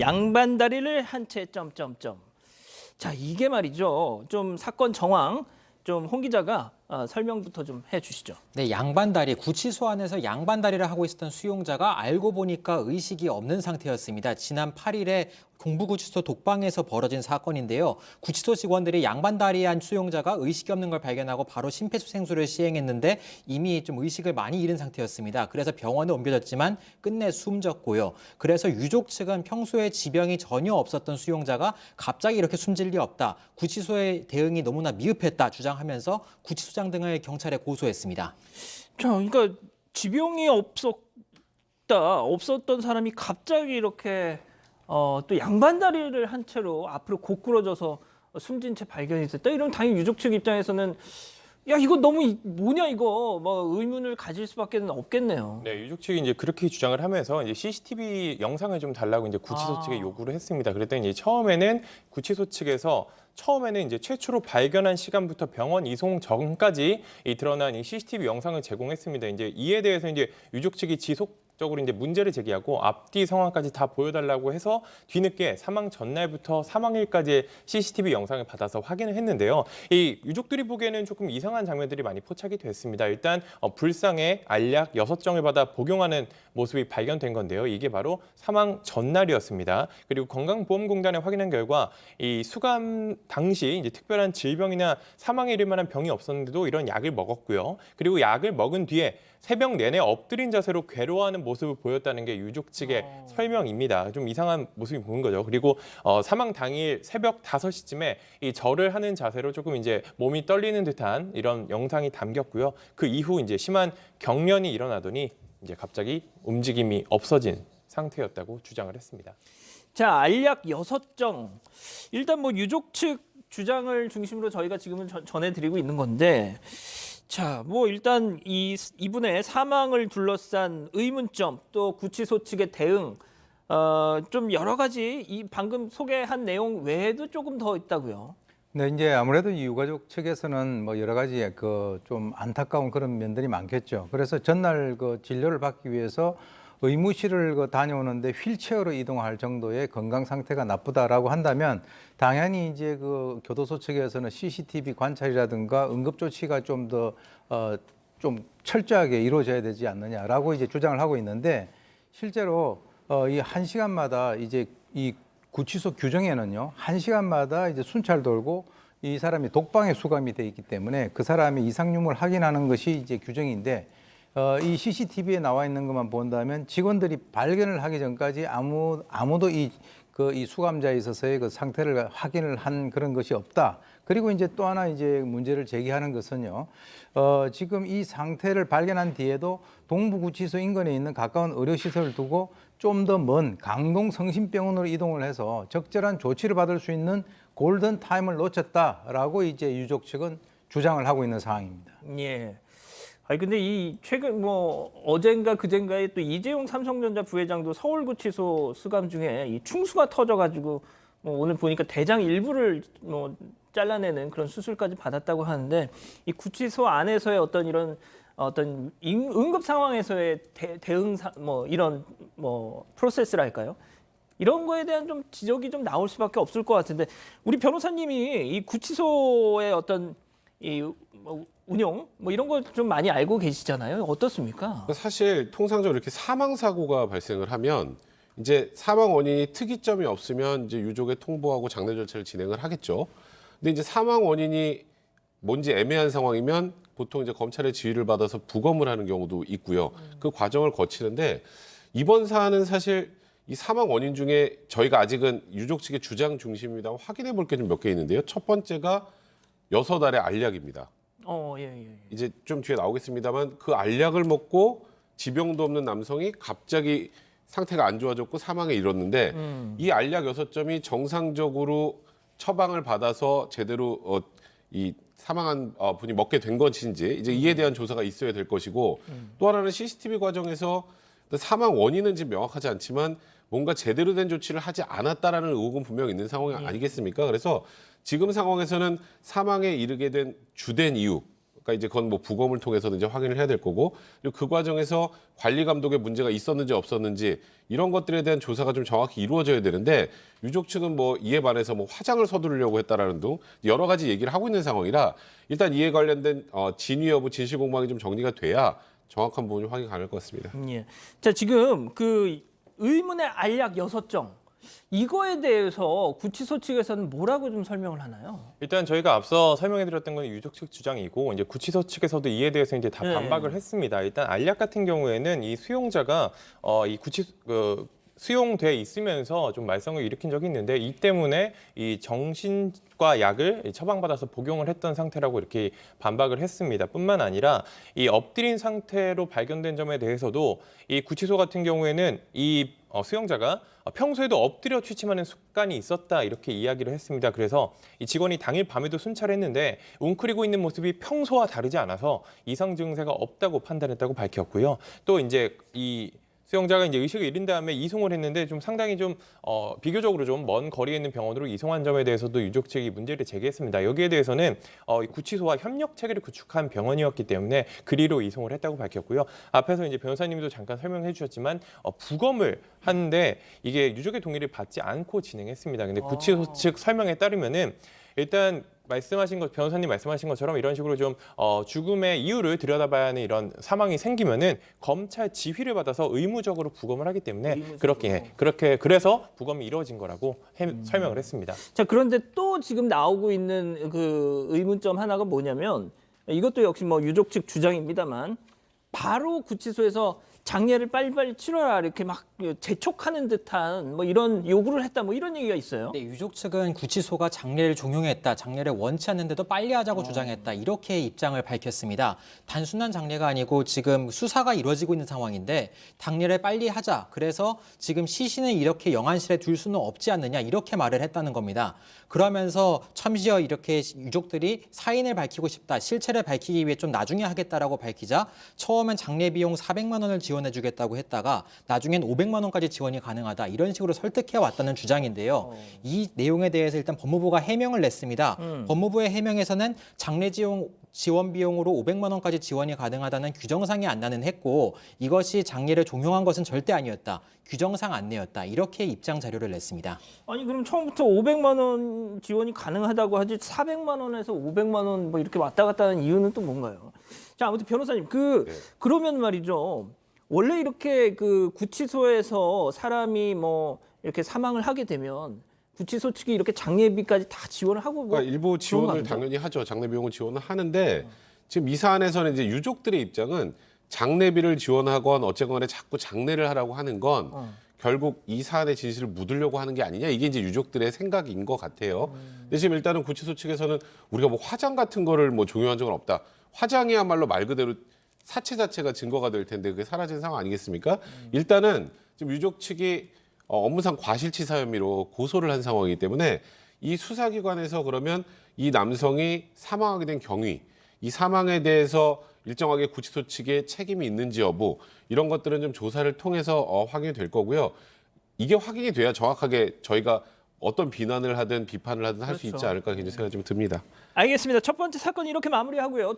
양반다리를 한 채 점점점. 자, 이게 말이죠. 좀 사건 정황 좀 홍 기자가 설명부터 좀 해주시죠. 네, 양반다리, 구치소 안에서 양반다리를 하고 있었던 수용자가 알고 보니까 의식이 없는 상태였습니다. 지난 8일에 동부구치소 독방에서 벌어진 사건인데요. 구치소 직원들이 양반다리한 수용자가 의식이 없는 걸 발견하고 바로 심폐소생술을 시행했는데 이미 좀 의식을 많이 잃은 상태였습니다. 그래서 병원에 옮겨졌지만 끝내 숨졌고요. 그래서 유족 측은 평소에 지병이 전혀 없었던 수용자가 갑자기 이렇게 숨질 리 없다. 구치소의 대응이 너무나 미흡했다 주장하면서 구치소장 등을 경찰에 고소했습니다. 자, 그러니까 지병이 없었던 사람이 갑자기 이렇게 또 양반다리를 한 채로 앞으로 고꾸러져서 숨진 채 발견이 됐다. 이런 당연히 유족 측 입장에서는 야, 이거 너무 뭐냐 이거 뭐 의문을 가질 수밖에 없겠네요. 네, 유족 측이 이제 그렇게 주장을 하면서 이제 CCTV 영상을 좀 달라고 이제 구치소 측에 요구를 했습니다. 그랬더니 이제 처음에는 구치소 측에서 이제 최초로 발견한 시간부터 병원 이송 전까지 드러난 이 CCTV 영상을 제공했습니다. 이제 이에 대해서 이제 유족 측이 지속적으로 이제 문제를 제기하고 앞뒤 상황까지 다 보여달라고 해서 뒤늦게 사망 전날부터 사망일까지의 CCTV 영상을 받아서 확인을 했는데요. 이 유족들이 보기에는 조금 이상한 장면들이 많이 포착이 됐습니다. 일단 불상에 알약 6정을 받아 복용하는 모습이 발견된 건데요. 이게 바로 사망 전날이었습니다. 그리고 건강보험공단에 확인한 결과 이 수감 당시 이제 특별한 질병이나 사망에 이를 만한 병이 없었는데도 이런 약을 먹었고요. 그리고 약을 먹은 뒤에 새벽 내내 엎드린 자세로 괴로워하는 모습을 보였다는 게 유족 측의 설명입니다. 좀 이상한 모습이 보인 거죠. 그리고 사망 당일 새벽 5시쯤에 이 절을 하는 자세로 조금 이제 몸이 떨리는 듯한 이런 영상이 담겼고요. 그 이후 이제 심한 경련이 일어나더니 이제 갑자기 움직임이 없어진 상태였다고 주장을 했습니다. 자, 알약 6정. 일단 뭐 유족 측 주장을 중심으로 저희가 지금은 전해드리고 있는 건데, 자, 뭐 일단 이분의 사망을 둘러싼 의문점, 또 구치소 측의 대응, 좀 여러 가지 이 방금 소개한 내용 외에도 조금 더 있다고요. 네, 이제 아무래도 이 유가족 측에서는 뭐 여러 가지 그 좀 안타까운 그런 면들이 많겠죠. 그래서 전날 그 진료를 받기 위해서 의무실을 다녀오는데 휠체어로 이동할 정도의 건강 상태가 나쁘다라고 한다면 당연히 이제 그 교도소 측에서는 CCTV 관찰이라든가 응급 조치가 좀 더 좀 철저하게 이루어져야 되지 않느냐라고 이제 주장을 하고 있는데 실제로 이 1시간마다 이제 이 구치소 규정에는요 1시간마다 이제 순찰 돌고 이 사람이 독방에 수감이 돼 있기 때문에 그 사람이 이상유무를 확인하는 것이 이제 규정인데. 이 CCTV에 나와 있는 것만 본다면 직원들이 발견을 하기 전까지 아무도 이 수감자에 있어서의 그 상태를 확인을 한 그런 것이 없다. 그리고 이제 또 하나 이제 문제를 제기하는 것은요. 지금 이 상태를 발견한 뒤에도 동부구치소 인근에 있는 가까운 의료시설을 두고 좀 더 먼 강동 성심병원으로 이동을 해서 적절한 조치를 받을 수 있는 골든 타임을 놓쳤다라고 이제 유족 측은 주장을 하고 있는 상황입니다. 예. 아니 근데 이 최근 뭐 어젠가 그젠가에 또 이재용 삼성전자 부회장도 서울구치소 수감 중에 이 충수가 터져가지고 뭐 오늘 보니까 대장 일부를 뭐 잘라내는 그런 수술까지 받았다고 하는데 이 구치소 안에서의 어떤 이런 어떤 응급 상황에서의 대응 뭐 이런 뭐 프로세스랄까요? 이런 거에 대한 좀 지적이 좀 나올 수밖에 없을 것 같은데 우리 변호사님이 이 구치소의 어떤 이 운영 뭐 이런 걸 좀 많이 알고 계시잖아요. 어떻습니까? 사실 통상적으로 이렇게 사망 사고가 발생을 하면 이제 사망 원인이 특이점이 없으면 이제 유족에 통보하고 장례 절차를 진행을 하겠죠. 근데 이제 사망 원인이 뭔지 애매한 상황이면 보통 이제 검찰의 지휘를 받아서 부검을 하는 경우도 있고요. 그 과정을 거치는데 이번 사안은 사실 이 사망 원인 중에 저희가 아직은 유족 측의 주장 중심입니다. 확인해 볼 게 좀 몇 개 있는데요. 첫 번째가 6알의 알약입니다. 예. 이제 좀 뒤에 나오겠습니다만 그 알약을 먹고 지병도 없는 남성이 갑자기 상태가 안 좋아졌고 사망에 이르렀는데 이 알약 6점이 정상적으로 처방을 받아서 제대로 이 사망한 분이 먹게 된 것인지 이제 이에 대한 조사가 있어야 될 것이고 또 하나는 CCTV 과정에서 사망 원인은 지금 명확하지 않지만 뭔가 제대로 된 조치를 하지 않았다라는 의혹은 분명 있는 상황이 아니겠습니까? 그래서 지금 상황에서는 사망에 이르게 된 주된 이유, 그러니까 이제 그건 뭐 부검을 통해서는 이제 확인을 해야 될 거고, 그리고 그 과정에서 관리 감독에 문제가 있었는지 없었는지 이런 것들에 대한 조사가 좀 정확히 이루어져야 되는데, 유족 측은 뭐 이에 반해서 뭐 화장을 서두르려고 했다라는 등 여러 가지 얘기를 하고 있는 상황이라, 일단 이에 관련된 진위 여부, 진실 공방이 좀 정리가 돼야 정확한 부분이 확인 가능할 것 같습니다. 예. 자, 지금 그 의문의 알약 6정 이거에 대해서 구치소 측에서는 뭐라고 좀 설명을 하나요? 일단 저희가 앞서 설명해드렸던 건 유족 측 주장이고, 이제 구치소 측에서도 이에 대해서 이제 다 네. 반박을 했습니다. 일단 알약 같은 경우에는 이 수용자가 이 수용돼 있으면서 좀 말썽을 일으킨 적이 있는데, 이 때문에 이 정신과 약을 처방받아서 복용을 했던 상태라고 이렇게 반박을 했습니다. 뿐만 아니라 이 엎드린 상태로 발견된 점에 대해서도 이 구치소 같은 경우에는 이 수용자가 평소에도 엎드려 취침하는 습관이 있었다, 이렇게 이야기를 했습니다. 그래서 이 직원이 당일 밤에도 순찰을 했는데 웅크리고 있는 모습이 평소와 다르지 않아서 이상 증세가 없다고 판단했다고 밝혔고요. 또 이제 이 수용자가 이제 의식을 잃은 다음에 이송을 했는데 좀 상당히 좀 비교적으로 좀 먼 거리에 있는 병원으로 이송한 점에 대해서도 유족 측이 문제를 제기했습니다. 여기에 대해서는 이 구치소와 협력 체계를 구축한 병원이었기 때문에 그리로 이송을 했다고 밝혔고요. 앞에서 이제 변호사님도 잠깐 설명해 주셨지만 부검을 하는데 이게 유족의 동의를 받지 않고 진행했습니다. 근데 구치소 측 설명에 따르면은 일단 변호사님 말씀하신 것처럼 이런 식으로 좀 죽음의 이유를 들여다봐야 하는 이런 상황이 생기면은 검찰 지휘를 받아서 의무적으로 부검을 하기 때문에 그래서 부검이 이루어진 거라고 설명을 했습니다. 자, 그런데 또 지금 나오고 있는 그 의문점 하나가 뭐냐면, 이것도 역시 뭐 유족 측 주장입니다만, 바로 구치소에서 장례를 빨리빨리 치러라 이렇게 막 재촉하는 듯한 뭐 이런 요구를 했다, 뭐 이런 얘기가 있어요. 네, 유족 측은 구치소가 장례를 종용했다, 장례를 원치 않는데도 빨리 하자고 주장했다, 이렇게 입장을 밝혔습니다. 단순한 장례가 아니고 지금 수사가 이루어지고 있는 상황인데 장례를 빨리 하자, 그래서 지금 시신을 이렇게 영안실에 둘 수는 없지 않느냐, 이렇게 말을 했다는 겁니다. 그러면서 참시어 이렇게 유족들이 사인을 밝히고 싶다, 실체를 밝히기 위해 좀 나중에 하겠다라고 밝히자 처음엔 장례 비용 400만 원을 지원해주겠다고 했다가 나중엔 500만 원까지 지원이 가능하다, 이런 식으로 설득해 왔다는 주장인데요. 이 내용에 대해서 일단 법무부가 해명을 냈습니다. 법무부의 해명에서는 장례 지원 비용으로 500만 원까지 지원이 가능하다는 규정상의 안내는 했고, 이것이 장례를 종용한 것은 절대 아니었다, 규정상 안내였다, 이렇게 입장 자료를 냈습니다. 아니 그럼 처음부터 500만 원 지원이 가능하다고 하지 400만 원에서 500만 원 뭐 이렇게 왔다 갔다 하는 이유는 또 뭔가요? 자, 아무튼 변호사님 그러면 말이죠. 원래 이렇게 그 구치소에서 사람이 뭐 이렇게 사망을 하게 되면 구치소 측이 이렇게 장례비까지 다 지원을 하고 뭐 그러니까 일부 지원을 당연히 하죠. 장례 비용을 지원을 하는데, 지금 이 사안에서는 이제 유족들의 입장은 장례비를 지원하건 어쨌건 자꾸 장례를 하라고 하는 건 결국 이 사안의 진실을 묻으려고 하는 게 아니냐, 이게 이제 유족들의 생각인 것 같아요. 근데 지금 일단은 구치소 측에서는 우리가 뭐 화장 같은 거를 뭐 종용한 적은 없다, 화장이야말로 말 그대로 사체 자체가 증거가 될 텐데 그게 사라진 상황 아니겠습니까? 일단은 지금 유족 측이 업무상 과실치사 혐의로 고소를 한 상황이기 때문에 이 수사기관에서 그러면 이 남성이 사망하게 된 경위, 이 사망에 대해서 일정하게 구치소 측에 책임이 있는지 여부, 이런 것들은 좀 조사를 통해서 확인이 될 거고요. 이게 확인이 돼야 정확하게 저희가 어떤 비난을 하든 비판을 하든 할 수 있지 않을까, 굉장히 생각이 좀 듭니다. 알겠습니다. 첫 번째 사건 이렇게 마무리하고요.